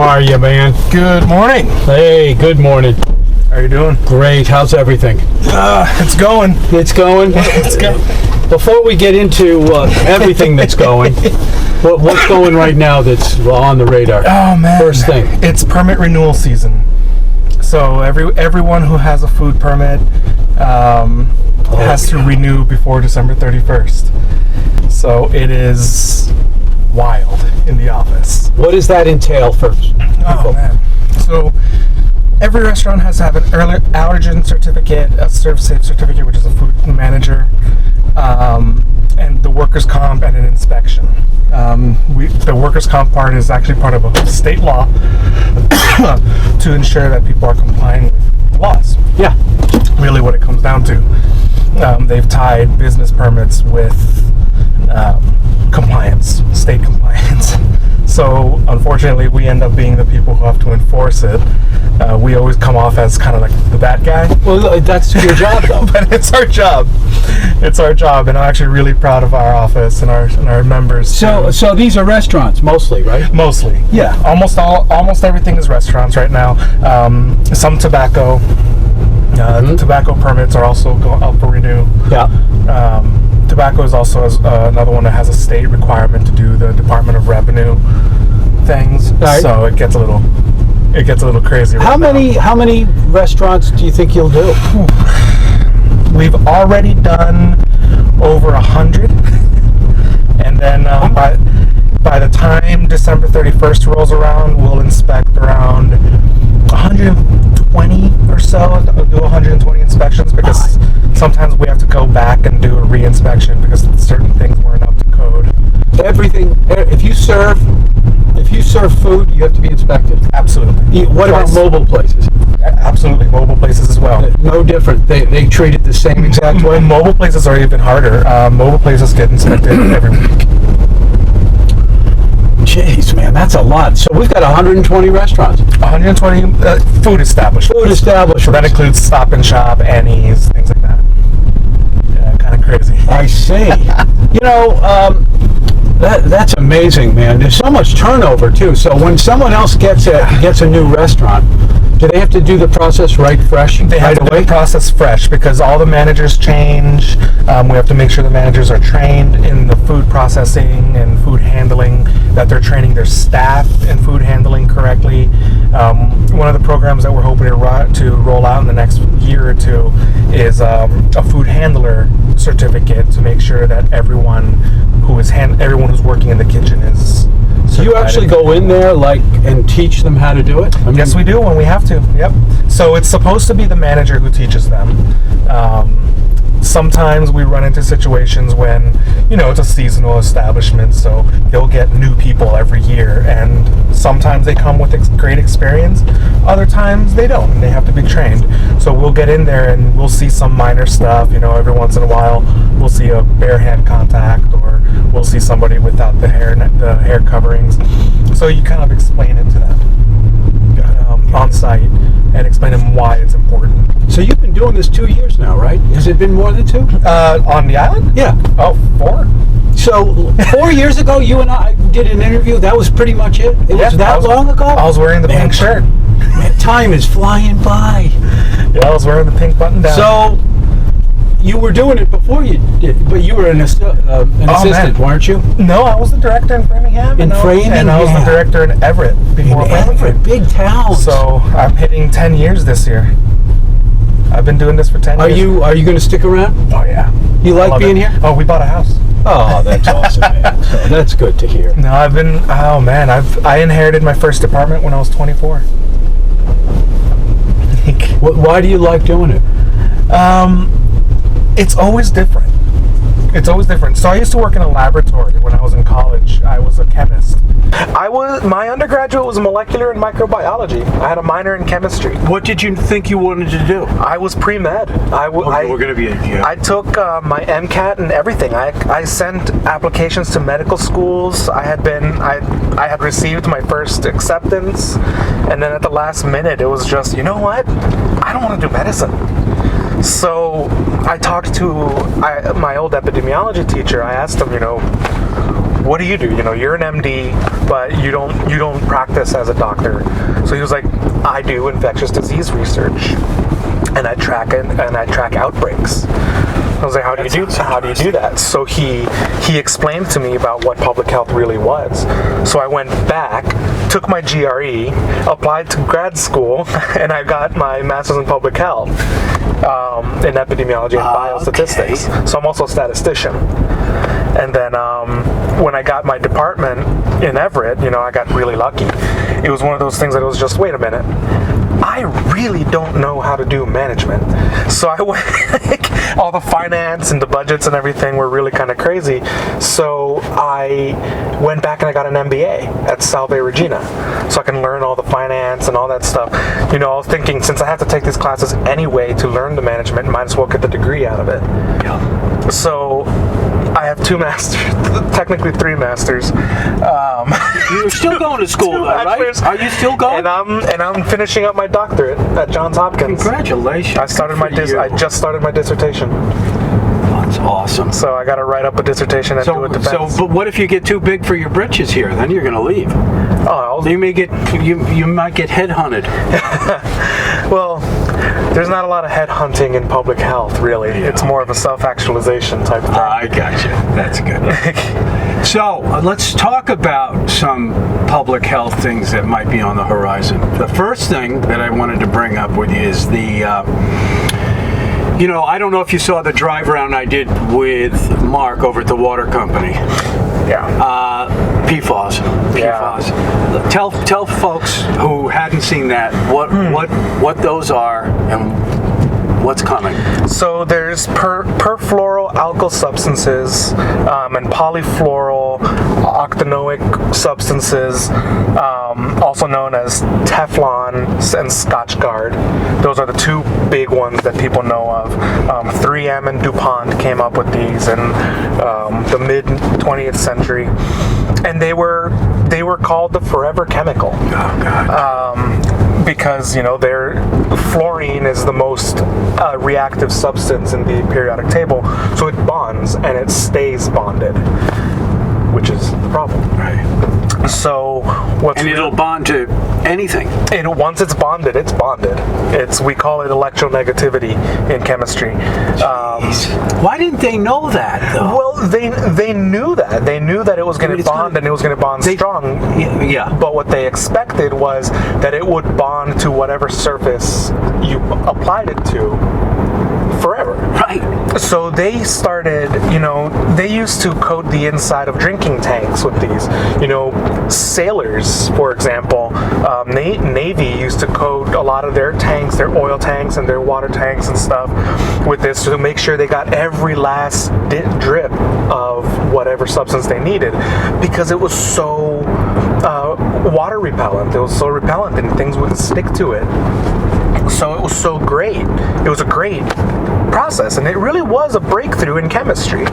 are you, man? Good morning. Hey, good morning. How are you doing? Great. How's everything? It's going. It's going? It's going. Before we get into everything that's going, what's going right now that's on the radar? Oh, man. First thing. It's permit renewal season. So everyone who has a food permit has to renew before December 31st. So it is wild in the office. What does that entail for people? Oh, man. So every restaurant has to have an early allergen certificate, a serve safe certificate, which is a food manager, and the workers' comp and an inspection. The workers' comp part is actually part of a state law to ensure that people are complying with laws. Yeah. Really what it comes down to. They've tied business permits with compliance, state compliance. So unfortunately, we end up being the people who have to enforce it. We always come off as kind of like the bad guy. Well, that's your job, though. But it's our job. It's our job, and I'm actually really proud of our office and our members. So these are restaurants mostly, right? Mostly, yeah. Almost everything is restaurants right now. Some tobacco. The tobacco permits are also up for renew. Yeah. Tobacco is also another one that has a state requirement to do the Department of Revenue things. Right. So it gets a little crazy. How many restaurants do you think you'll do? We've already done over 100, and then by the time December 31st rolls around, we'll inspect around 120 or so. Do 120 inspections because sometimes we have to go back and do a re-inspection because certain things weren't up to code. Everything. If you serve food, you have to be inspected. Absolutely. What about mobile places? Absolutely, mobile places as well. No different. They treat it the same exact way. Mobile places are even harder. Mobile places get inspected every week. Jeez, man, that's a lot. So we've got 120 restaurants. 120 food establishments. Food establishments. So that includes Stop and Shop, Annie's, things like that. Yeah, kind of crazy. I see. That's amazing, man. There's so much turnover too. So when someone else gets a new restaurant, do they have to do the process fresh? They have to do the process fresh because all the managers change. We have to make sure the managers are trained in the food processing and food handling, that they're training their staff in food handling correctly. One of the programs that we're hoping to roll out in the next year or two is a food handler certificate to make sure that everyone who's working in the kitchen is. Do you actually go in there and teach them how to do it? Yes, we do when we have to. Yep. So it's supposed to be the manager who teaches them. Sometimes we run into situations when, it's a seasonal establishment, so they'll get new people every year, and sometimes they come with great experience. Other times they don't, and they have to be trained. So we'll get in there and we'll see some minor stuff. Every once in a while we'll see a bare hand contact, or we'll see somebody without the hair coverings. So you kind of explain it to them on site and explain them why it's important. So you've been doing this 2 years now, right? Has it been more than 2? On the island? Yeah. Oh, 4. So 4 years ago, you and I did an interview. That was pretty much it. It was that long ago. I was wearing the pink shirt. Man, time is flying by. Yeah, I was wearing the pink button down. So you were doing it before you did, but you were an assistant, weren't you? No, I was the director in Framingham. And I was the director in Everett before Framingham. Big town. So I'm hitting 10 years this year. I've been doing this for 10 years. Are you going to stick around? Oh, yeah. You like being here? Oh, we bought a house. Oh, that's awesome, man. So that's good to hear. No, I inherited my first apartment when I was 24. Why do you like doing it? It's always different. So I used to work in a laboratory when I was in college. I was a chemist. My undergraduate was molecular and microbiology. I had a minor in chemistry. What did you think you wanted to do? I was pre-med. We're going to be here. I took my MCAT and everything. I sent applications to medical schools. I had received my first acceptance, and then at the last minute, it was just, you know what? I don't want to do medicine. So I talked to my old epidemiology teacher. I asked him, what do? You're an MD, but you don't practice as a doctor. So he was like, I do infectious disease research, and I track it, and I track outbreaks. I was like, how do you do that? So he explained to me about what public health really was. So I went back, took my GRE, applied to grad school, and I got my master's in public health in epidemiology and biostatistics. Okay. So I'm also a statistician. And then when I got my department in Everett, I got really lucky. It was one of those things that it was just, wait a minute, I really don't know how to do management. So I went, all the finance and the budgets and everything were really kind of crazy. So I went back and I got an MBA at Salve Regina, so I can learn all the finance and all that stuff. I was thinking, since I have to take these classes anyway to learn the management, might as well get the degree out of it. Yeah. So I have 2 masters, technically 3 masters. You're still going to school, though, right? Are you still going? And I'm finishing up my doctorate at Johns Hopkins. Congratulations! I just started my dissertation. That's awesome. So I got to write up a dissertation and do a defense. But what if you get too big for your britches here? Then you're going to leave. Oh, you might get headhunted. Well, there's not a lot of headhunting in public health, really. Yeah. It's more of a self-actualization type thing. I gotcha. That's good. So let's talk about some public health things that might be on the horizon. The first thing that I wanted to bring up with you is the, I don't know if you saw the drive around I did with Mark over at the water company. Yeah. PFAS. Yeah. Tell folks who hadn't seen that what those are and what's coming. So there's perfluoral alkyl substances and polyfluoral octanoic substances, also known as Teflon and Scotchgard. Those are the 2 big ones that people know of. 3M and DuPont came up with these in the mid 20th century, and they were called the forever chemical. Oh God. Because their fluorine is the most reactive substance in the periodic table, so it bonds and it stays bonded, which is the problem. Right. So it'll bond to anything. Once it's bonded, it's bonded. We call it electronegativity in chemistry. Why didn't they know that, though? Well, they knew that. They knew that it was going to bond and it was going to bond strong. Yeah. But what they expected was that it would bond to whatever surface you applied it to forever. Right. So they started, they used to coat the inside of drinking tanks with these. Sailors, for example, Navy used to coat a lot of their tanks, their oil tanks and their water tanks and stuff with this to make sure they got every last drip of whatever substance they needed, because it was so water repellent. It was so repellent and things wouldn't stick to it. So it was so great. It was a great process, and it really was a breakthrough in chemistry.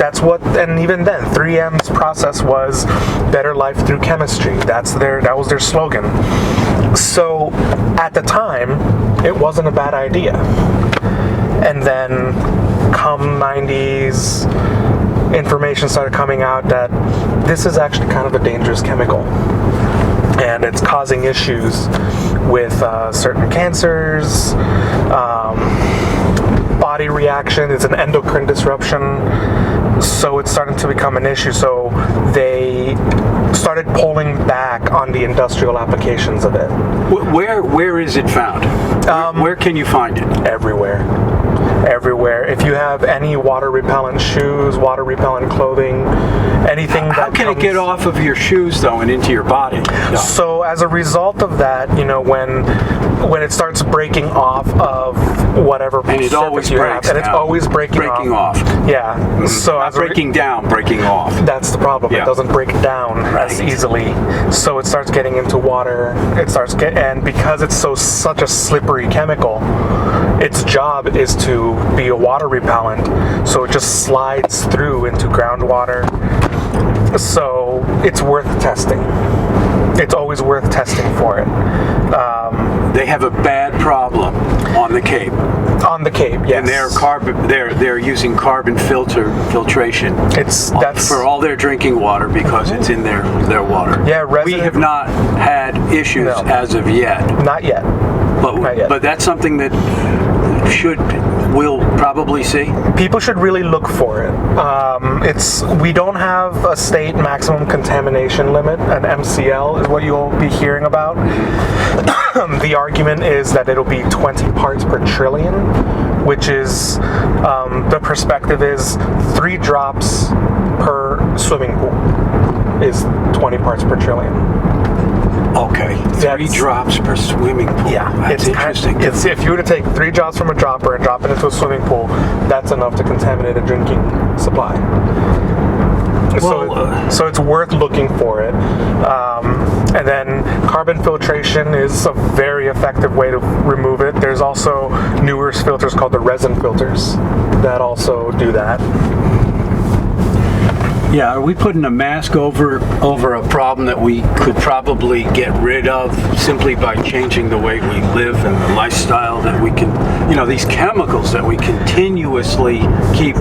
That's what, and even then, 3M's process was better life through chemistry. That was their slogan. So at the time, it wasn't a bad idea. And then come 90s, information started coming out that this is actually kind of a dangerous chemical. And it's causing issues with certain cancers, body reaction. It's an endocrine disruption. So it's starting to become an issue. So they started pulling back on the industrial applications of it. Where is it found? Where can you find it? Everywhere. If you have any water repellent shoes, water repellent clothing, anything How can it get off of your shoes, though, and into your body? No. So as a result of that, when it starts breaking off of whatever surface you have, and it's always breaking off. Yeah. So as breaking off. That's the problem. Yeah. It doesn't break down as easily. So it starts getting into water. And because it's such a slippery chemical, its job is to be a water repellent, so it just slides through into groundwater. So it's worth testing. It's always worth testing for it. They have a bad problem On the Cape. On the Cape, yes. And they're using carbon filtration. That's for all their drinking water because it's in their water. Yeah, we have not had issues as of yet. Not yet. But that's something that we'll probably see. People should really look for it. We don't have a state maximum contamination limit. An MCL is what you'll be hearing about. The argument is that it'll be 20 parts per trillion, which is the perspective is 3 drops per swimming pool is 20 parts per trillion. Okay, 3 drops per swimming pool. Yeah, that's interesting. If you were to take 3 drops from a dropper and drop it into a swimming pool, that's enough to contaminate a drinking supply. So it's worth looking for it. And then carbon filtration is a very effective way to remove it. There's also newer filters called the resin filters that also do that. Yeah, are we putting a mask over a problem that we could probably get rid of simply by changing the way we live and the lifestyle that we can, these chemicals that we continuously keep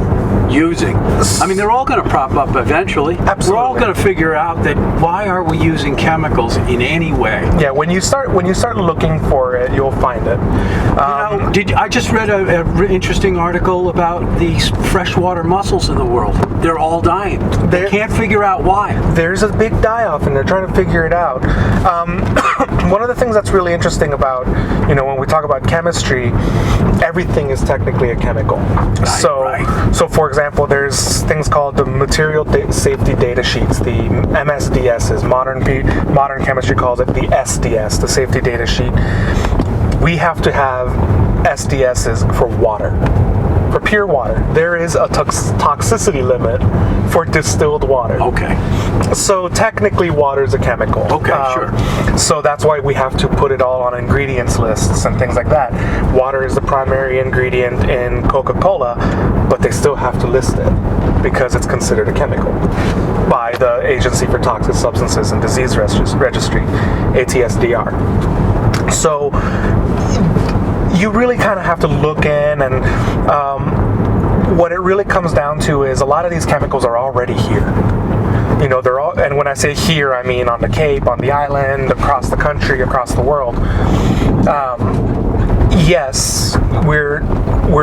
using? I mean, they're all going to prop up eventually. Absolutely. We're all going to figure out that why are we using chemicals in any way? Yeah, when you start looking for it, you'll find it. I just read an interesting article about these freshwater mussels in the world. They're all dying. They can't figure out why. There's a big die-off, and they're trying to figure it out. One of the things that's really interesting about, when we talk about chemistry, everything is technically a chemical. Right. So for example, there's things called the material safety data sheets, the MSDSs. Modern chemistry calls it the SDS, the safety data sheet. We have to have SDSs for water. For pure water, there is a toxicity limit for distilled water. Okay. So technically, water is a chemical. Okay, sure. So that's why we have to put it all on ingredients lists and things like that. Water is the primary ingredient in Coca-Cola, but they still have to list it because it's considered a chemical by the Agency for Toxic Substances and Disease Registry, ATSDR. So you really kind of have to look in, and what it really comes down to is a lot of these chemicals are already here. They're all, and when I say here, I mean on the Cape, on the island, across the country, across the world. Yes, we're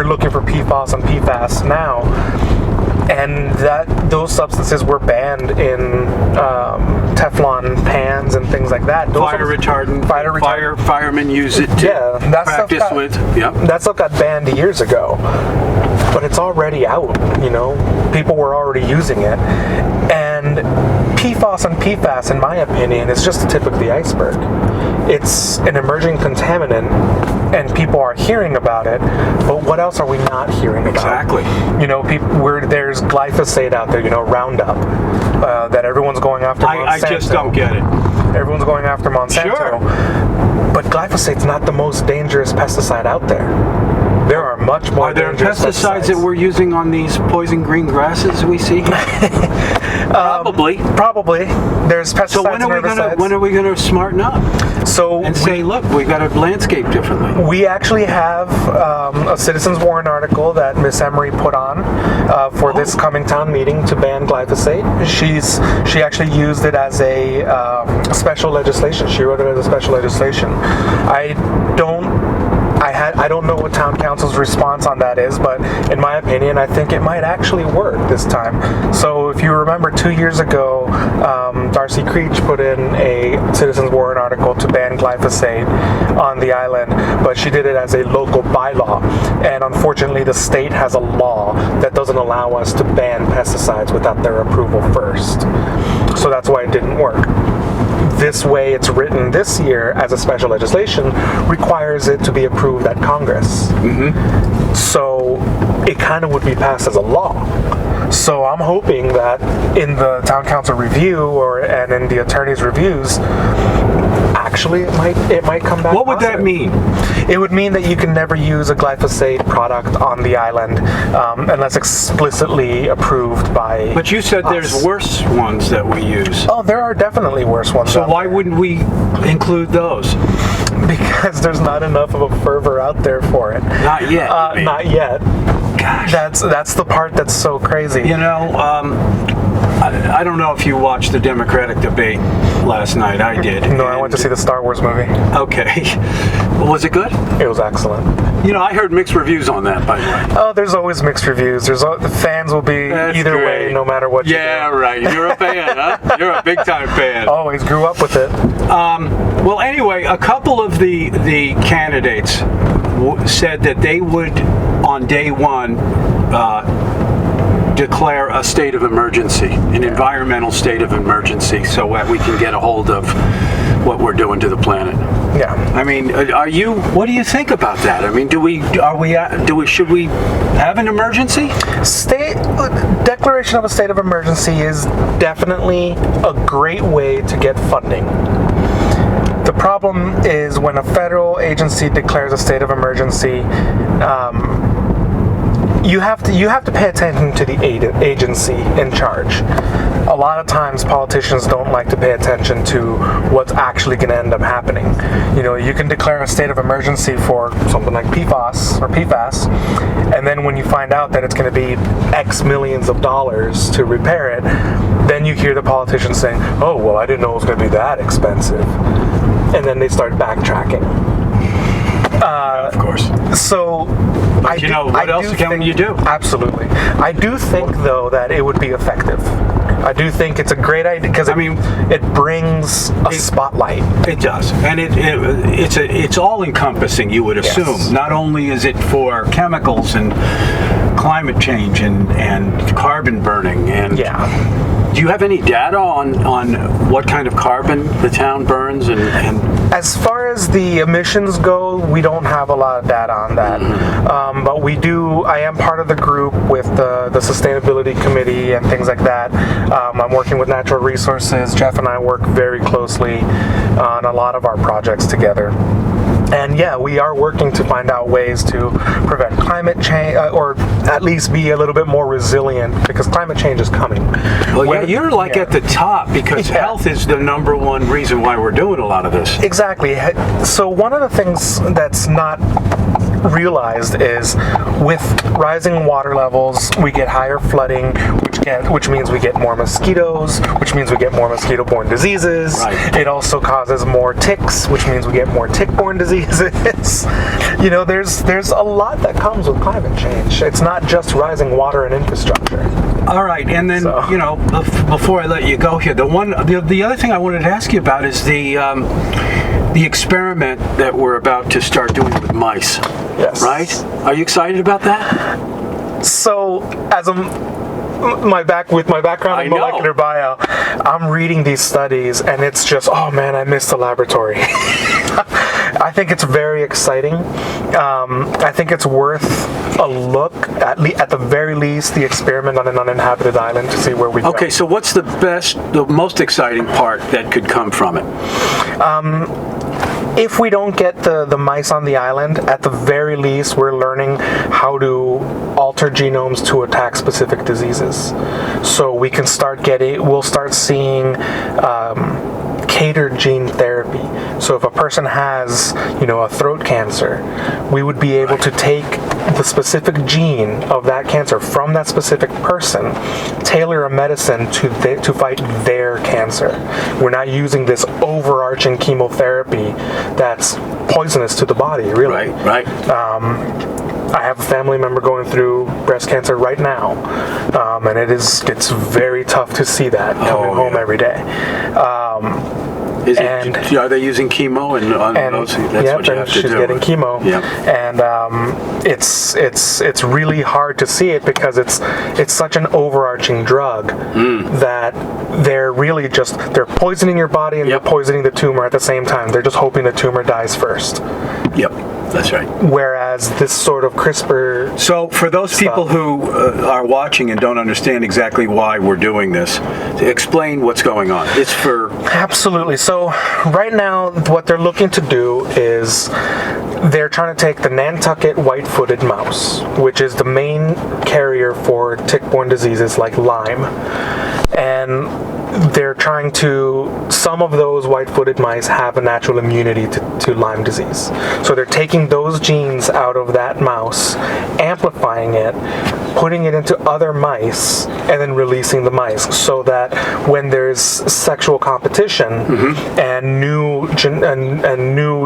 looking for PFAS and PFAS now, and those substances were banned in Teflon pans and things like that. Fire retardant. Firemen use it to practice with. Yeah. That stuff got banned years ago, but it's already out. People were already using it, and PFAS and PFAS, in my opinion, is just the tip of the iceberg. It's an emerging contaminant, and people are hearing about it, but what else are we not hearing about? Exactly. There's glyphosate out there, Roundup, that everyone's going after Monsanto. I just don't get it. Everyone's going after Monsanto. Sure. But glyphosate's not the most dangerous pesticide out there. There are much more dangerous pesticides that we're using on these poison green grasses we see here? Probably. There's pesticides. So when are we going to smarten up? Say, look, we got to landscape differently. We actually have a Citizens Warrant article that Miss Emery put on for this coming town meeting to ban glyphosate. She actually used it as a special legislation. She wrote it as a special legislation. I don't know what town council's response on that is, but in my opinion, I think it might actually work this time. So if you remember 2 years ago, Darcy Creech put in a Citizens Warrant article to ban glyphosate on the island, but she did it as a local bylaw. And unfortunately, the state has a law that doesn't allow us to ban pesticides without their approval first. So that's why it didn't work. This way it's written this year as a special legislation requires it to be approved at Congress. Mm-hmm. So it kind of would be passed as a law. So I'm hoping that in the town council review and in the attorney's reviews, actually it might come back. What would that mean? It would mean that you can never use a glyphosate product on the island unless explicitly approved by But you said us. There's worse ones that we use. Oh, there are definitely worse ones. So why wouldn't we include those? Because there's not enough of a fervor out there for it. Not yet. Not yet. Gosh. That's the part that's so crazy. You know, I don't know if you watched the Democratic debate last night. I did. No, I went to see the Star Wars movie. Okay. Was it good? It was excellent. You know, I heard mixed reviews on that, by the way. Oh, there's always mixed reviews. The fans will be That's either great. way, no matter what you do. Yeah, right. You're a fan, huh? You're a big-time fan. Always grew up with it. Well, anyway, a couple of the candidates said that they would, on day one, declare a state of emergency, an environmental state of emergency, so that we can get a hold of what we're doing to the planet. Yeah. I mean, what do you think about that? I mean, should we have an emergency? Declaration of a state of emergency is definitely a great way to get funding. The problem is when a federal agency declares a state of emergency, you have to pay attention to the agency in charge. A lot of times politicians don't like to pay attention to what's actually going to end up happening. You know, you can declare a state of emergency for something like PFAS, and then when you find out that it's going to be X millions of dollars to repair it, then you hear the politicians saying, oh, well, I didn't know it was going to be that expensive. And then they start backtracking. Of course. So, what else can you do? Absolutely. I do think, though, that it would be effective. I do think it's a great idea because it brings a spotlight. It does, and it's all encompassing. You would assume. Yes. Not only is it for chemicals and climate change and carbon burning and. Yeah. Do you have any data on what kind of carbon the town burns and As far as the emissions go, we don't have a lot of data on that. But we do. I am part of the group with the sustainability committee and things like that. I'm working with natural resources. Jeff and I work very closely on a lot of our projects together. And yeah, we are working to find out ways to prevent climate change, or at least be a little bit more resilient, because climate change is coming. Well, you're at the top, because health is the number one reason why we're doing a lot of this. Exactly. So one of the things that's not realized is with rising water levels, we get higher flooding, which means we get more mosquitoes, which means we get more mosquito-borne diseases. Right. It also causes more ticks, which means we get more tick-borne diseases. You know, there's a lot that comes with climate change. It's not just rising water and infrastructure. All right, and then before I let you go here, the other thing I wanted to ask you about is the experiment that we're about to start doing with mice. Yes. Right? Are you excited about that? So, with my background in molecular bio, I'm reading these studies, and it's just, oh man, I miss the laboratory. I think it's very exciting. I think it's worth a look, at the very least, the experiment on an uninhabited island to see where we go. Okay, so what's the most exciting part that could come from it? If we don't get the mice on the island, at the very least, we're learning how to alter genomes to attack specific diseases. So we'll start seeing catered gene therapy. So if a person has, a throat cancer, we would be able to take the specific gene of that cancer from that specific person, tailor a medicine to fight their cancer. We're not using this overarching chemotherapy that's poisonous to the body, really. Right. I have a family member going through breast cancer right now, and it's very tough to see that coming home every day. Are they using chemo and those? That's what you have to do. She's getting chemo. Yep. And it's really hard to see it because it's such an overarching drug that they're really they're poisoning your body and they're poisoning the tumor at the same time. They're just hoping the tumor dies first. Yep, that's right. Whereas this sort of CRISPR. So for those people who are watching and don't understand exactly why we're doing this, explain what's going on. It's for... Absolutely. So right now, what they're looking to do is they're trying to take the Nantucket white-footed mouse, which is the main carrier for tick-borne diseases like Lyme. And they're trying to, some of those white-footed mice have a natural immunity to Lyme disease. So they're taking those genes out of that mouse, amplifying it, putting it into other mice, and then releasing the mice, so that when there's sexual competition and new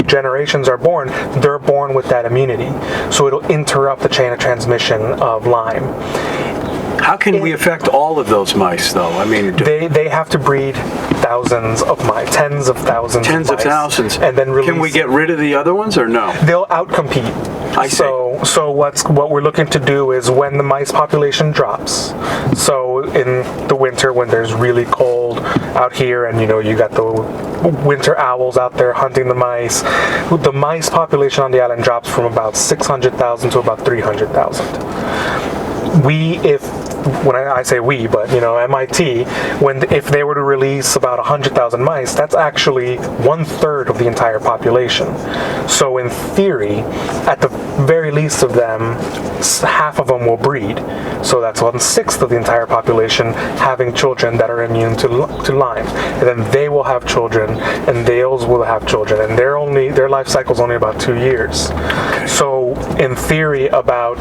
generations are born, they're born with that immunity. So it'll interrupt the chain of transmission of Lyme. How can we affect all of those mice, though? I mean, they have to breed thousands of mice, tens of thousands of mice, and then release. Can we get rid of the other ones, or no? They'll outcompete. I see. So what we're looking to do is, when the mice population drops, so in the winter when there's really cold out here, and you got the winter owls out there hunting the mice population on the island drops from about 600,000 to about 300,000. When I say we, but MIT, if they were to release about 100,000 mice, that's actually 1/3 of the entire population. So in theory, at the very least of them, half of them will breed. So that's 1/6 of the entire population having children that are immune to Lyme, and then they will have children, and those will have children, and their life cycle is only about 2 years. So in theory, about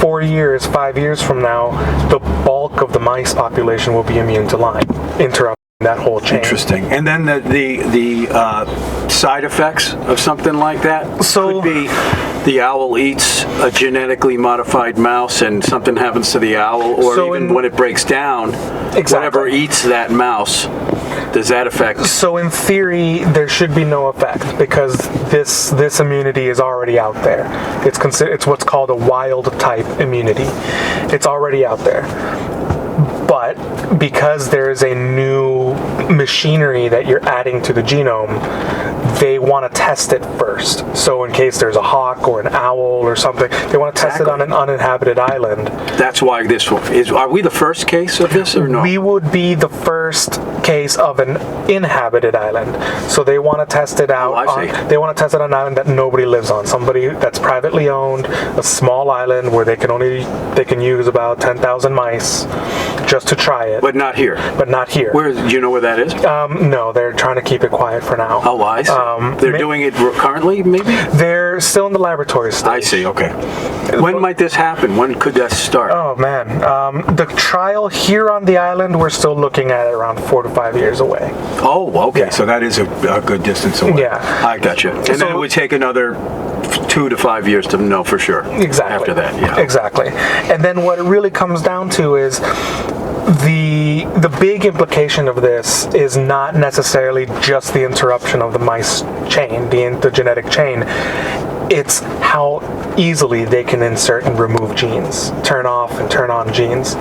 5 years from now, the bulk of the mice population will be immune to Lyme, interrupting that whole chain. Interesting. And then the side effects of something like that could be the owl eats a genetically modified mouse and something happens to the owl, or when it breaks down, whatever eats that mouse. Does that affect? So in theory, there should be no effect, because this immunity is already out there. It's what's called a wild type immunity. It's already out there. But because there's a new machinery that you're adding to the genome, they want to test it first. So in case there's a hawk or an owl or something, they want to test it on an uninhabited island. That's why this one is. Are we the first case of this, or no? We would be the first case of an inhabited island. So they want to test it out. They want to test it on an island that nobody lives on. Somebody that's privately owned, a small island where they can use about 10,000 mice, just to try it. But not here. Where do you know where that is? No, they're trying to keep it quiet for now. Oh, I see. They're doing it currently, maybe? They're still in the laboratory stage. I see, okay. When might this happen? When could that start? Oh, man. The trial here on the island, we're still looking at it around 4 to 5 years away. Oh, okay. Yeah. So that is a good distance away. Yeah. I gotcha. And then it would take another 2 to 5 years to know for sure. Exactly. After that, yeah. Exactly. And then what it really comes down to is the big implication of this is not necessarily just the interruption of the mice chain, the genetic chain. It's how easily they can insert and remove genes, turn off and turn on genes.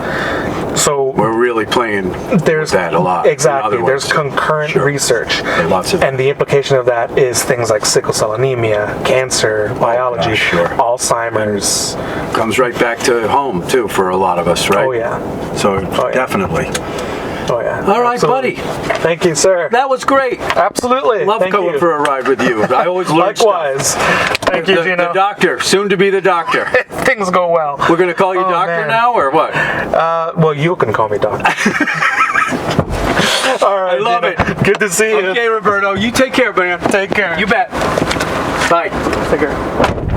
So we're really playing with that a lot. Exactly. There's concurrent research. Lots of and the implication of that is things like sickle cell anemia, cancer, biology, Alzheimer's. Comes right back to home, too, for a lot of us, right? Oh, yeah. So definitely. Oh, yeah. All right, buddy. Thank you, sir. That was great. Absolutely. Love coming for a ride with you. I always learn Likewise. Stuff. Thank you, Gino. The doctor, soon to be the doctor. Things go well. We're going to call you doctor now, or what? Well, you can call me doctor. All right, I love Gino. it. Good to see you. Okay, Roberto. You take care, man. Take care. You bet. Bye. Take care.